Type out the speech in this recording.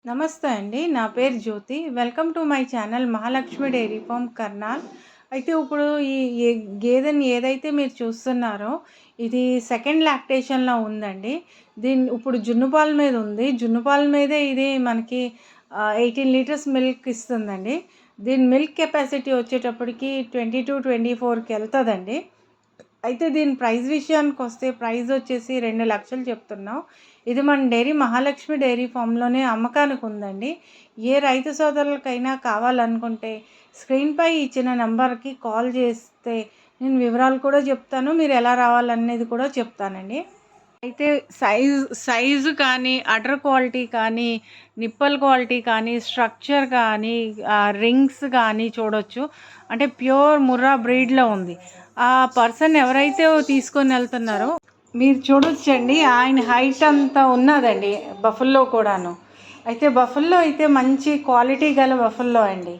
నమస్తే అండి. నా పేరు Jyothi. Welcome to my channel Mahalakshmi dairy farm Karnal. అయితే ఇప్పుడు ఈ ఏ గేదెని ఏదైతే మీరు చూస్తున్నారో ఇది సెకండ్ లాక్టేషన్‌లో ఉందండి. ఇప్పుడు జున్ను పాల మీద ఉంది. జున్ను పాల మీదే ఇది మనకి 18 లీటర్స్ మిల్క్ ఇస్తుందండి. దీని మిల్క్ కెపాసిటీ వచ్చేటప్పటికి 22-24కి ఎళ్తదండి. అయితే దీని ప్రైస్ విషయానికొస్తే ప్రైస్ వచ్చేసి 2,00,000 చెప్తున్నాం. ఇది మన మహాలక్ష్మి డైరీ ఫామ్‌లోనే అమ్మకానికి ఉందండి. ఏ రైతు సోదరులకైనా కావాలనుకుంటే స్క్రీన్‌పై ఇచ్చిన నంబర్‌కి కాల్ చేస్తే నేను వివరాలు కూడా చెప్తాను. మీరు ఎలా రావాలనేది కూడా చెప్తానండి. అయితే సైజు కానీ, అడర్ క్వాలిటీ కానీ, నిప్పల్ క్వాలిటీ కానీ, స్ట్రక్చర్ కానీ, రింగ్స్ కానీ చూడొచ్చు. అంటే ప్యూర్ ముర్రా బ్రీడ్‌లో ఉంది. ఆ పర్సన్ ఎవరైతే తీసుకొని వెళ్తున్నారో మీరు చూడొచ్చండి. ఆయన హైట్ అంతా ఉన్నదండి బఫెల్లో కూడాను. అయితే బఫెల్లో అయితే మంచి క్వాలిటీ గల బఫెల్లో అండి.